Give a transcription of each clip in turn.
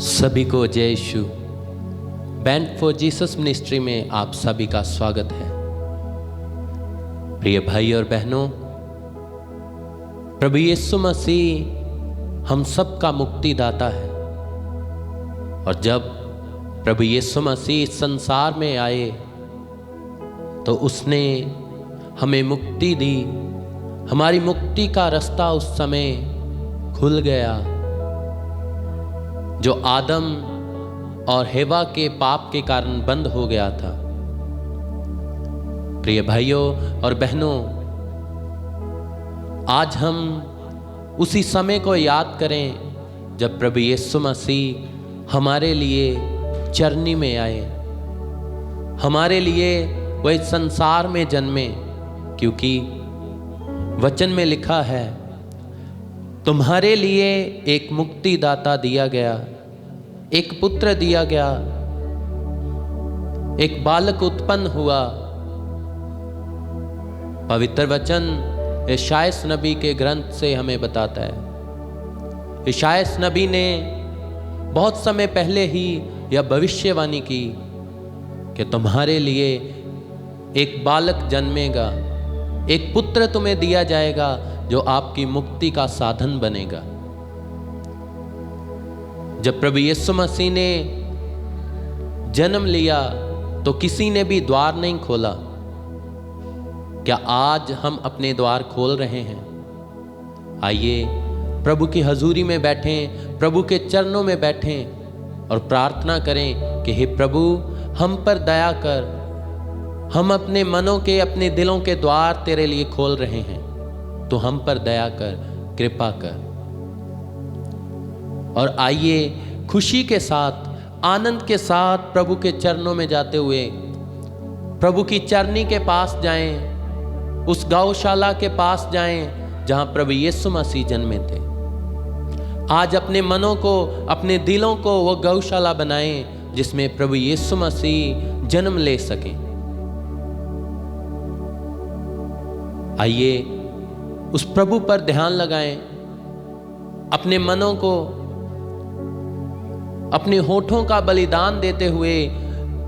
सभी को जय यीशु। बैंड फॉर जीसस मिनिस्ट्री में आप सभी का स्वागत है। प्रिय भाई और बहनों, प्रभु यीशु मसीह हम सब का मुक्तिदाता है। और जब प्रभु यीशु मसीह इस संसार में आए तो उसने हमें मुक्ति दी। हमारी मुक्ति का रास्ता उस समय खुल गया जो आदम और हेवा के पाप के कारण बंद हो गया था। प्रिय भाइयों और बहनों, आज हम उसी समय को याद करें जब प्रभु यीशु मसीह हमारे लिए चरनी में आए, हमारे लिए वह इस संसार में जन्मे। क्योंकि वचन में लिखा है, तुम्हारे लिए एक मुक्तिदाता दिया गया, एक पुत्र दिया गया, एक बालक उत्पन्न हुआ। पवित्र वचन यशायाह नबी के ग्रंथ से हमें बताता है। यशायाह नबी ने बहुत समय पहले ही यह भविष्यवाणी की कि तुम्हारे लिए एक बालक जन्मेगा, एक पुत्र तुम्हें दिया जाएगा जो आपकी मुक्ति का साधन बनेगा। जब प्रभु यीशु मसीह ने जन्म लिया तो किसी ने भी द्वार नहीं खोला। क्या आज हम अपने द्वार खोल रहे हैं? आइए प्रभु की हजूरी में बैठें, प्रभु के चरणों में बैठें और प्रार्थना करें कि हे प्रभु, हम पर दया कर। हम अपने मनों के, अपने दिलों के द्वार तेरे लिए खोल रहे हैं, तो हम पर दया कर, कृपा कर। और आइए खुशी के साथ, आनंद के साथ प्रभु के चरणों में जाते हुए प्रभु की चरनी के पास जाएं, उस गौशाला के पास जाएं जहां प्रभु यीशु मसीह जन्मे थे। आज अपने मनों को, अपने दिलों को वो गौशाला बनाएं जिसमें प्रभु यीशु मसीह जन्म ले सकें। आइए उस प्रभु पर ध्यान लगाएं, अपने मनों को, अपने होठों का बलिदान देते हुए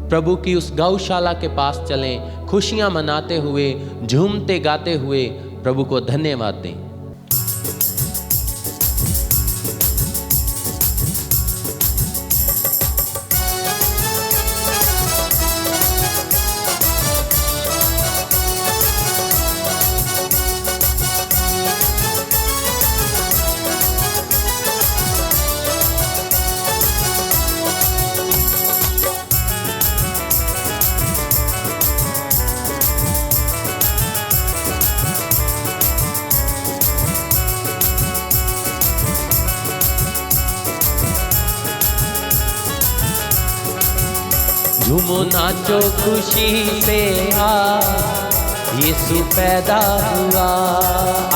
प्रभु की उस गौशाला के पास चलें, खुशियां मनाते हुए, झूमते गाते हुए प्रभु को धन्यवाद दें। झूमो नाचो खुशी से आज यीशु पैदा हुआ।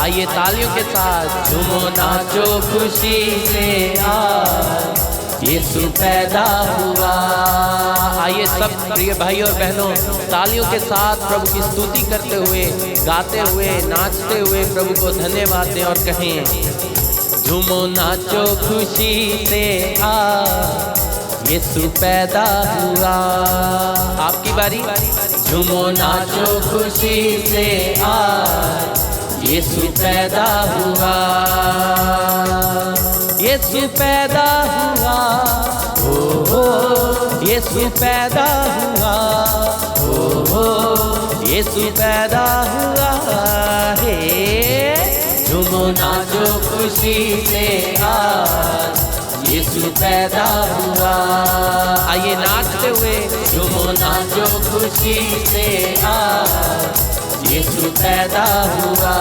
आइए तालियों के साथ झूमो नाचो खुशी से आज यीशु पैदा हुआ। आइए सब प्रिय भाई और बहनों, तालियों के साथ प्रभु की स्तुति करते हुए, गाते हुए, नाचते हुए प्रभु को धन्यवाद दें और कहें, झूमो नाचो खुशी से आज यीशु पैदा हुआ। आपकी बारी। झूमो नाचो खुशी से आज यीशु पैदा हुआ। यीशु पैदा हुआ, हो यीशु पैदा हुआ, हो यीशु पैदा हुआ है। झूमो नाचो खुशी से आज यीशु पैदा हुआ। आइए नाचते हुए झूमो नाचो खुशी से आज यीशु पैदा हुआ।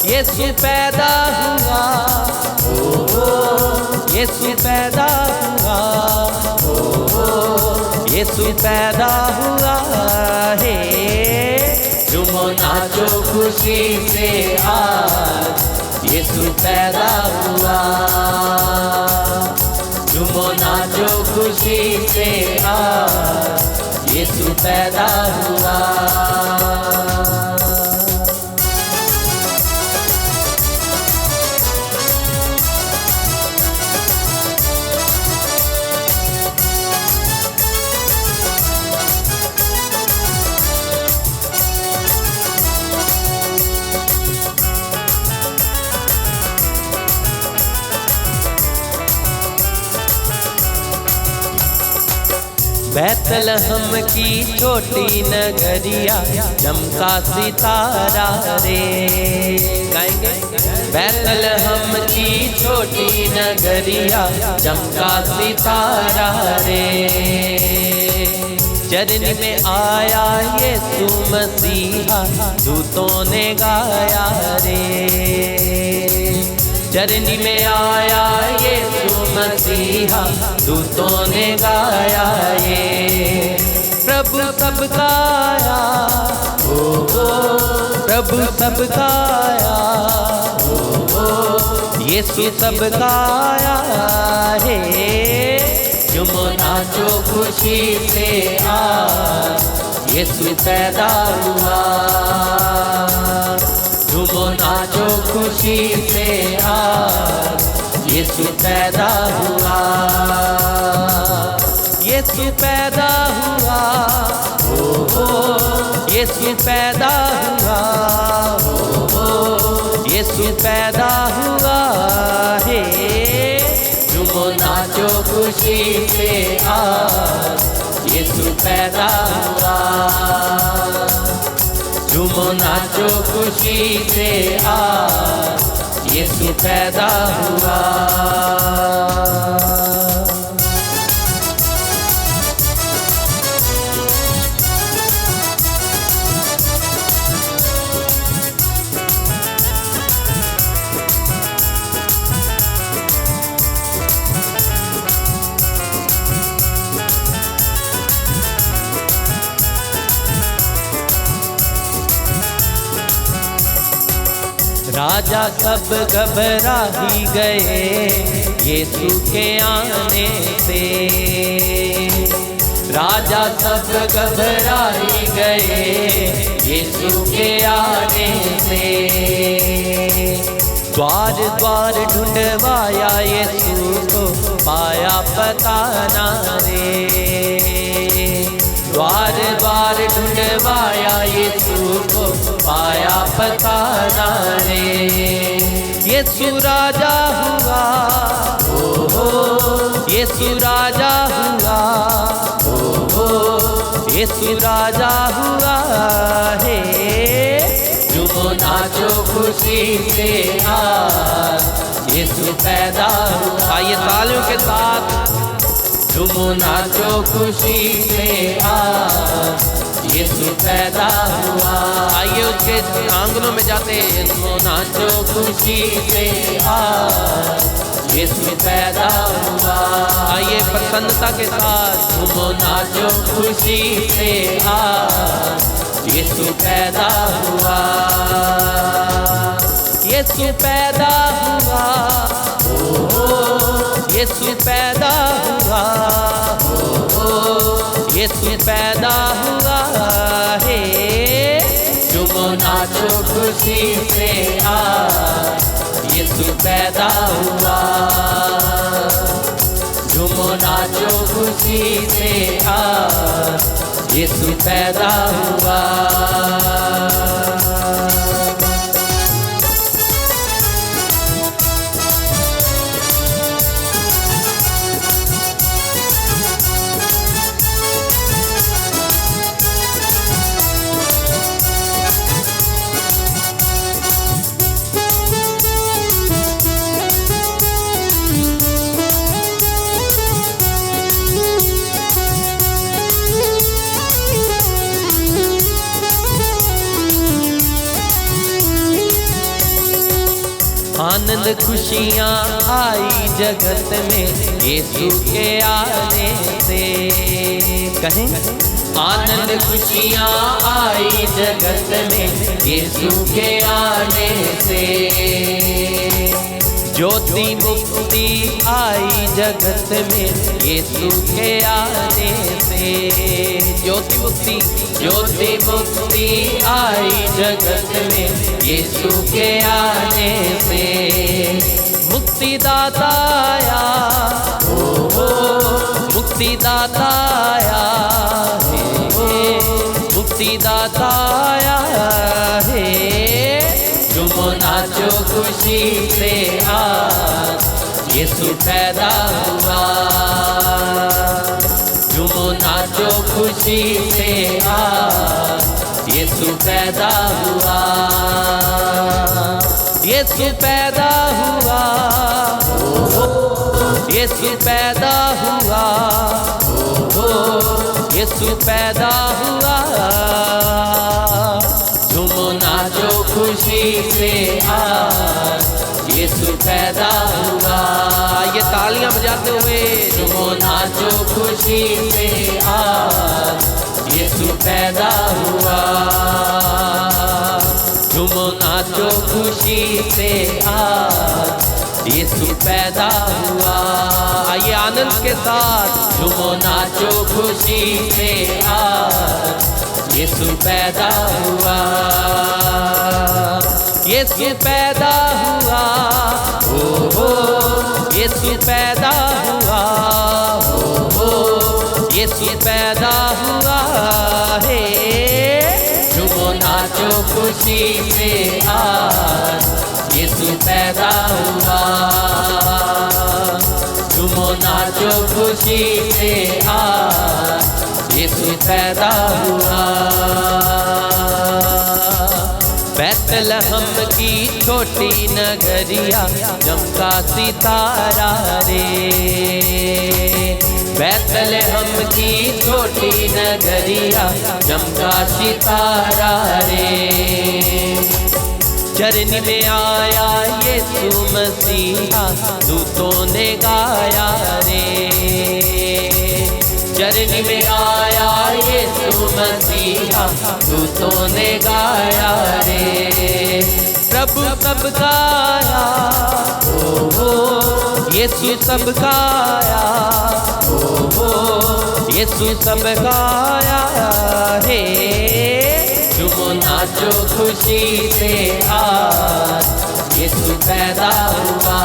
यीशु पैदा हुआ, हो यीशु पैदा हुआ, हो यीशु पैदा हुआ है। झूमो नाचो खुशी से आज यीशु पैदा हुआ। झूमो नाचो खुशी से आज यीशु पैदा हुआ। बैतलहम की छोटी नगरिया चमका सितारा रे। गाएंगे। बैतलहम की छोटी नगरिया चमका सितारा रे। चरण में आया यीशु मसीहा दूतों ने गाया रे। चरण में आया यीशु मसीहा दूतों ने गाया ये। प्रभु सबका आया, ओ प्रभु सबका आया, ओ यीशु सबका आया है। झूमो नाचो खुशी से आज यीशु पैदा हुआ। झूमो नाचो खुशी से आज यीशु पैदा हुआ। यीशु पैदा हुआ, ओ यीशु पैदा हुआ, ओ यीशु पैदा हुआ है। झूमो नाचो खुशी से आज यीशु पैदा हुआ। झूमो नाचो खुशी से आज यीशु पैदा हुआ। राजा सब घबरा ही गए यीशु के आने से। राजा सब घबरा ही गए यीशु के आने से। द्वार द्वार ढूंढवाया यीशु को पाया पता ना रे। द्वार द्वार ढूंढवाया यीशु को पाया पता ना रे। यीशु राजा हुआ, ओ यीशु राजा हुआ, ओ यीशु राजा हुआ है। झूमो नाचो खुशी से आज यीशु पैदा हुआ। आइए तालियों के साथ झूमो नाचो खुशी से आज यीशु पैदा हुआ। आइए उसके आंगनों में जाते हैं। झूमो नाचो खुशी से आज यीशु पैदा हुआ। आइए प्रसन्नता के साथ झूमो नाचो खुशी से आज यीशु पैदा हुआ। यीशु पैदा हुआ, यीशु पैदा हुआ, यीशु पैदा हुआ है। झूमो नाचो खुशी से आज यीशु पैदा हुआ। झूमो नाचो खुशी से आज यीशु पैदा हुआ। आनंद खुशियाँ आई जगत में यीशु के आने से। कहें आनंद खुशियाँ आई जगत में यीशु के आने से। ज्योति मुक्ति आई जगत में यीशु के आने से। ज्योति मुक्ति आई जगत में यीशु के आने से। मुक्तिदाता आया, मुक्तिदाता आया, मुक्तिदाता आया है। झूमो नाचो खुशी से आज यीशु पैदा हुआ। झूमो झूमो नाचो खुशी से आज यीशु पैदा हुआ, यीशु पैदा हुआ, यीशु पैदा हुआ, यीशु पैदा हुआ। झूमो नाचो खुशी से आज यीशु पैदा हुआ। ये तालियां बजाते हुए झूमो नाचो खुशी से आज यीशु पैदा हुआ। झूमो नाचो खुशी से आज यीशु पैदा हुआ। आइए आनंद के साथ झूमो नाचो खुशी से आज यीशु पैदा हुआ, यीशु पैदा हुआ, हो यीशु पैदा हुआ, हो यीशु पैदा हुआ है। झूमो नाचो खुशी से आज यीशु पैदा हुआ। झूमो नाचो खुशी से आज यीशु पैदा हुआ। बैतलहम की छोटी नगरिया चमका सितारा रे, बैतलहम की छोटी नगरिया चमका सितारा रे। चरण में आया यीशु मसीहा दूतों ने गाया रे, चरण में आया यीशु मसीहा दूतों ने गाया रे। प्रभु सब गाया, हो यीशु सब गाया, हो यीशु सब गाया है। झूमो नाचो खुशी से आज यीशु पैदा हुआ।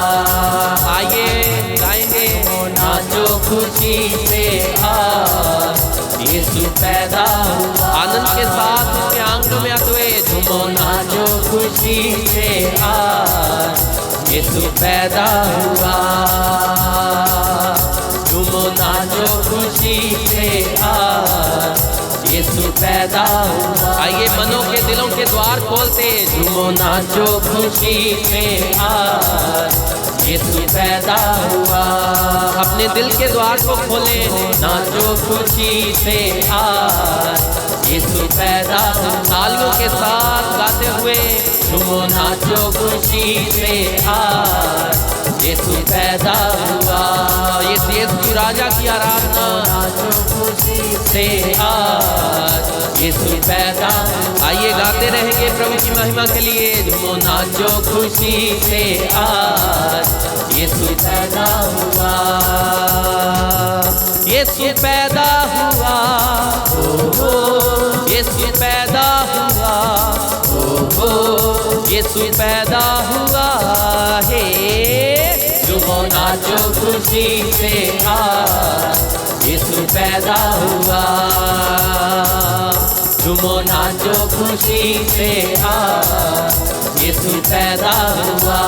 आइए गाएंगे नाचो खुशी से आज यीशु पैदा हुआ। आनंद के साथ उसके आंगनों में आते हुए झूमो नाचो खुशी से आज यीशु पैदा हुआ। झूमो नाचो खुशी से आज यीशु पैदा हुआ। आइए मनों के दिलों के द्वार खोलते झूमो नाचो खुशी से आज यीशु पैदा हुआ। अपने दिल के द्वार को खोले, नाचो खुशी से आज यीशु पैदा हुआ। तालियों के साथ गाते हुए झूमो नाचो खुशी से आज यीशु पैदा हुआ। ये यीशु राजा की आराधना, नाचो खुशी से आज यीशु पैदा। आइए गाते रहेंगे प्रभु की महिमा के लिए झूमो नाचो खुशी से आज यीशु पैदा हुआ, यीशु पैदा हुआ, हो यीशु पैदा हुआ, हो यीशु पैदा हुआ है। झूमो नाचो खुशी से आज यीशु पैदा हुआ। झूमो नाचो खुशी से आज यीशु पैदा हुआ।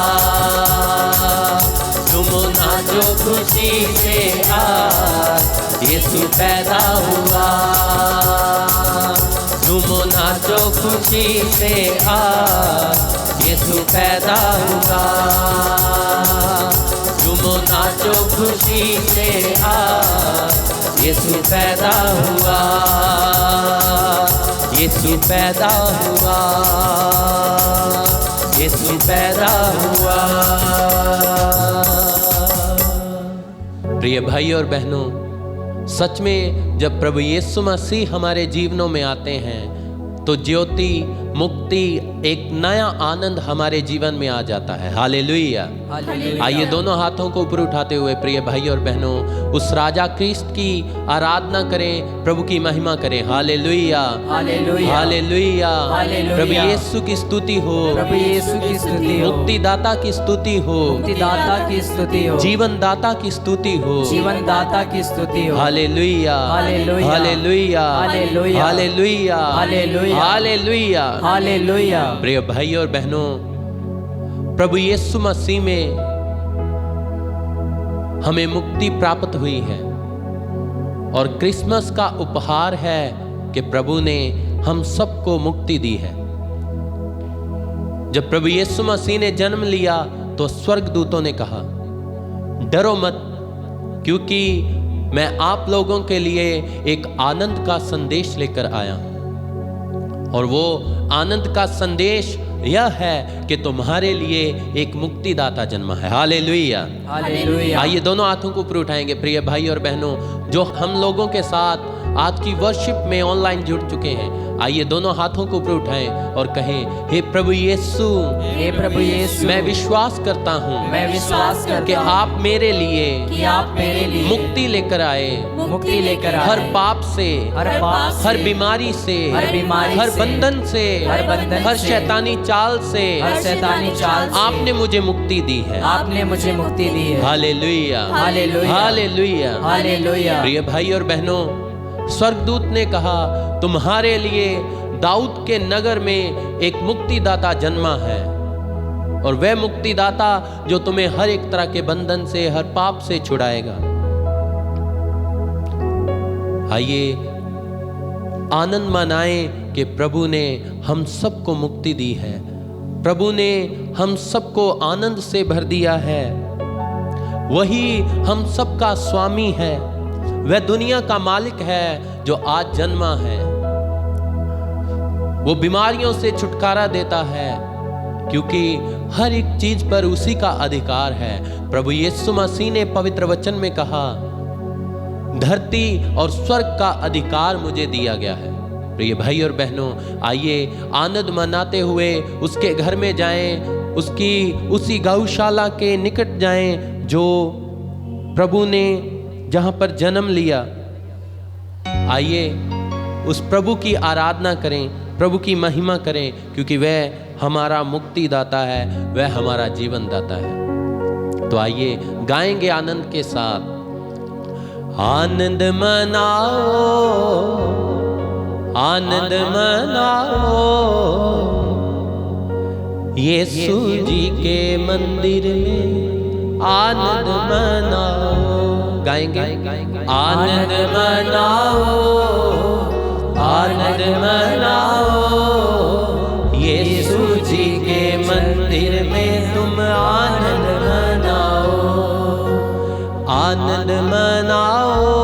झूमो नाचो खुशी से आज यीशु पैदा हुआ। झूमो नाचो खुशी से आज यीशु पैदा हुआ। झूमो नाचो खुशी से आज यीशु पैदा हुआ, यीशु पैदा हुआ, यीशु पैदा हुआ। प्रिय भाई और बहनों, सच में जब प्रभु यीशु मसीह हमारे जीवनों में आते हैं तो ज्योति, मुक्ति, एक नया आनंद हमारे जीवन में आ जाता है। हालेलुया। आइए दोनों हाथों को ऊपर उठाते हुए प्रिय भाई और बहनों उस राजा क्रिस्ट की आराधना करें, प्रभु की महिमा करें। हालेलुया, हालेलुया, हालेलुया। प्रभु यीशु की स्तुति हो, प्रभु यीशु की स्तुति हो, मुक्तिदाता की स्तुति हो, मुक्तिदाता की स्तुति हो, जीवन दाता की स्तुति हो, जीवन दाता की स्तुति हो। हालेलुया, हालेलुया, हालेलुया, हालेलुया, हालेलुया, हालेलुया, हालेलुया। प्रिय भाई और बहनों, प्रभु यीशु मसीह में हमें मुक्ति प्राप्त हुई है और क्रिसमस का उपहार है कि प्रभु ने हम सबको मुक्ति दी है। जब प्रभु यीशु मसीह ने जन्म लिया तो स्वर्गदूतों ने कहा, डरो मत, क्योंकि मैं आप लोगों के लिए एक आनंद का संदेश लेकर आया हूं। और वो आनंद का संदेश यह है कि तुम्हारे लिए एक मुक्तिदाता जन्मा है। Hallelujah, hallelujah. आइए दोनों हाथों को ऊपर उठाएंगे। प्रिय भाई और बहनों, जो हम लोगों के साथ आज की वर्शिप में ऑनलाइन जुड़ चुके हैं, आइए दोनों हाथों को ऊपर उठाएं और कहें, हे प्रभु यीशु, हे प्रभु यीशु, मैं विश्वास करता हूँ, मैं विश्वास करता कि आप मेरे लिए मुक्ति लेकर आए, मुक्ति लेकर आए, हर पाप से, हर बीमारी से, हर बंधन से, हर शैतानी चाल से, आपने मुझे मुक्ति दी है, आपने मुझे मुक्ति दी है। हालेलुया, हालेलुया, हालेलुया, हालेलुया। प्रिय भाई और बहनों, स्वर्गदूत ने कहा, तुम्हारे लिए दाऊद के नगर में एक मुक्तिदाता जन्मा है, और वह मुक्तिदाता जो तुम्हें हर एक तरह के बंधन से, हर पाप से छुड़ाएगा। आइए आनंद मनाएं कि प्रभु ने हम सबको मुक्ति दी है, प्रभु ने हम सबको आनंद से भर दिया है। वही हम सबका स्वामी है, वह दुनिया का मालिक है जो आज जन्मा है। वो बीमारियों से छुटकारा देता है, क्योंकि हर एक चीज पर उसी का अधिकार है। प्रभु यीशु मसीह ने पवित्र वचन में कहा, धरती और स्वर्ग का अधिकार मुझे दिया गया है। प्रिय भाई और बहनों, आइए आनंद मनाते हुए उसके घर में जाएं, उसी गौशाला के निकट जाएं जो प्रभु ने जहां पर जन्म लिया। आइए उस प्रभु की आराधना करें, प्रभु की महिमा करें, क्योंकि वह हमारा मुक्तिदाता है, वह हमारा जीवन दाता है। तो आइए गाएंगे आनंद के साथ। आनंद मनाओ, आनंद मनाओ, यीशु जी के मंदिर में आनंद मनाओ। गाएंगे, आनंद मनाओ, आनंद मनाओ, यीशु जी के मंदिर में तुम आनंद मनाओ। आनंद मनाओ,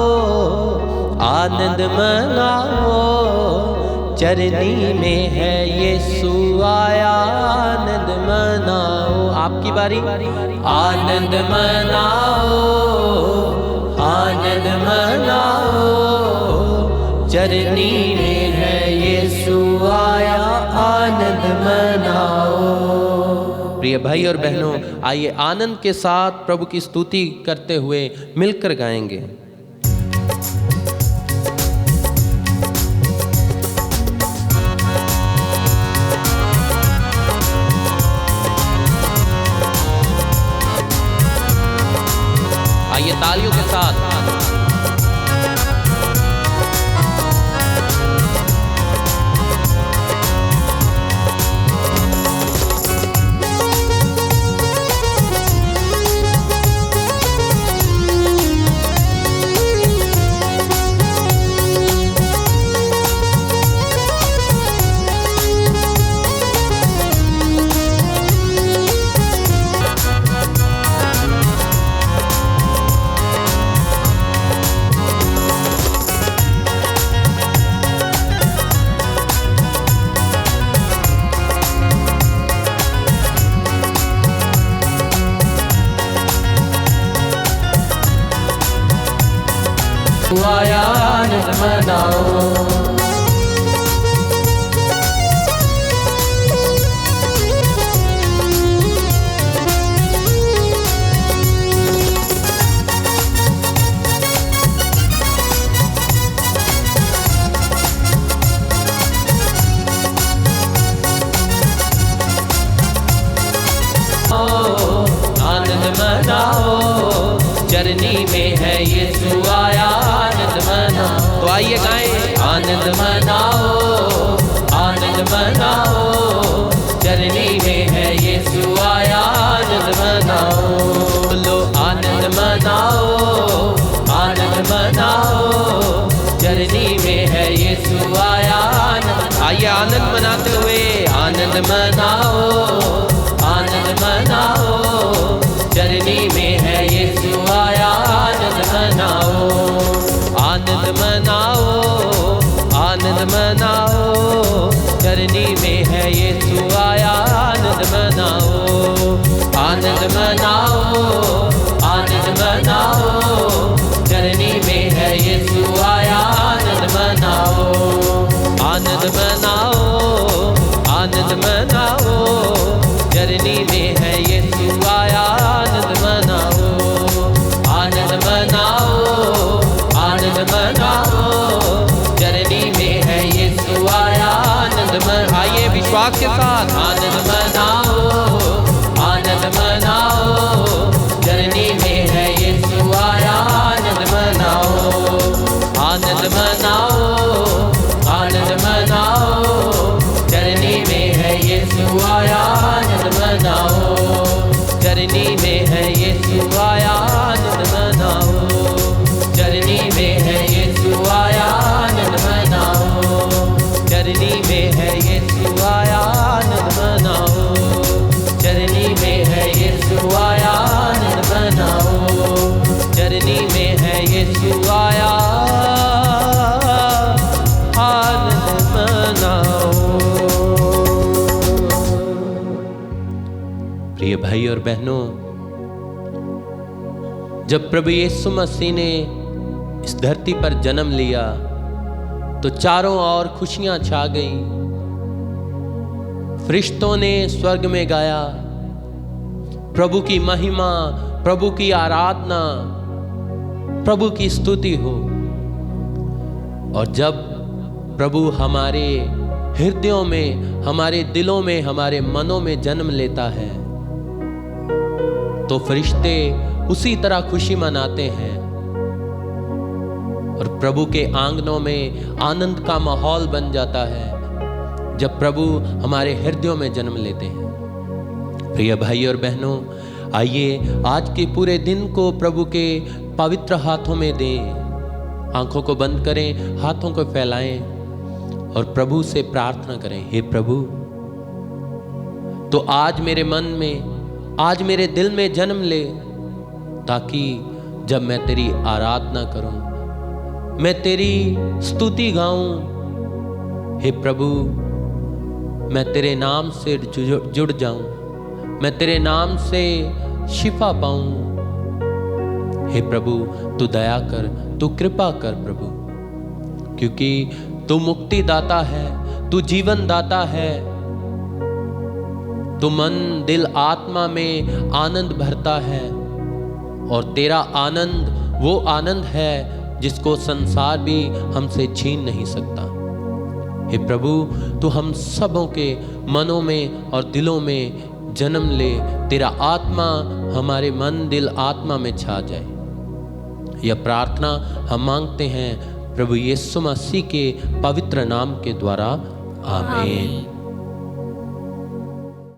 आनंद मनाओ, चरनी में है यीशु आया, आनंद मनाओ। आपकी बारी, आनंद मनाओ, आनंद मनाओ, चरनी में है यीशु आया, आनंद मनाओ। प्रिय भाई और बहनों, आइए आनंद के साथ प्रभु की स्तुति करते हुए मिलकर गाएंगे। आइए तालियों के साथ। आया, आनंद मनाओ। आनंद मनाओ, चरनी में है यीशु आया, आनंद मनाओ। तो आइए गाएं, आनंद मनाओ, आनंद मनाओ, चरनी में है यीशु आया, आनंद मनाओ। लो आनंद मनाओ, आनंद मनाओ, मनाओ, आनंद मनाओ, चरनी में है यीशु आया, आनंद मनाओ, आनंद मनाओ, आनंद मनाओ, चरनी में है यीशु आया, आनंद मनाओ, आनंद मनाओ, आनंद मनाओ, चरनी में है यीशु आया, आनंद मनाओ, आनंद मनाओ, आनंद मनाओ, चरनी में है यीशु आया, आनंद मनाओ, आनंद मनाओ, आनंद मनाओ, चरनी में है यीशु आया, आनंद मनाओ। आइए विश्वास के साथ आनंद मनाओ, आनंद मनाओ, चरनी में है यीशु आया, आनंद मनाओ, आनंद मनाओ, आनंद मनाओ, चरनी में है यीशु आया, आनंद मनाओ, चरनी में है यीशु आया, आनंद मनाओ, चरनी में है यीशु आया, आनंद मनाओ, चरनी में है यीशु आया, आनंद मनाओ, चरनी में है यीशु आया, आनंद मनाओ, चरनी में है यीशु आया, आनंद मनाओ। प्रिय भाई और बहनों, जब प्रभु यीशु मसीह ने इस धरती पर जन्म लिया तो चारों ओर खुशियां छा गईं। फरिश्तों ने स्वर्ग में गाया, प्रभु की महिमा, प्रभु की आराधना, प्रभु की स्तुति हो। और जब प्रभु हमारे हृदयों में, हमारे दिलों में, हमारे मनों में जन्म लेता है तो फरिश्ते उसी तरह खुशी मनाते हैं और प्रभु के आंगनों में आनंद का माहौल बन जाता है जब प्रभु हमारे हृदयों में जन्म लेते हैं। प्रिय भाई और बहनों, आइए आज के पूरे दिन को प्रभु के पवित्र हाथों में दें। आंखों को बंद करें, हाथों को फैलाएं और प्रभु से प्रार्थना करें, हे प्रभु, तो आज मेरे मन में, आज मेरे दिल में जन्म ले, ताकि जब मैं तेरी आराधना करूं, मैं तेरी स्तुति गाऊं, हे प्रभु, मैं तेरे नाम से जुड़ जाऊं, मैं तेरे नाम से शिफा पाऊं। हे प्रभु, तू दया कर, तू कृपा कर प्रभु, क्योंकि तू मुक्ति दाता है, तू जीवन दाता है, तू मन, दिल, आत्मा में आनंद भरता है और तेरा आनंद वो आनंद है जिसको संसार भी हमसे छीन नहीं सकता। हे प्रभु, तू हम सबों के मनों में और दिलों में जन्म ले, तेरा आत्मा हमारे मन, दिल, आत्मा में छा जाए। यह प्रार्थना हम मांगते हैं प्रभु यीशु मसीह के पवित्र नाम के द्वारा, आमीन।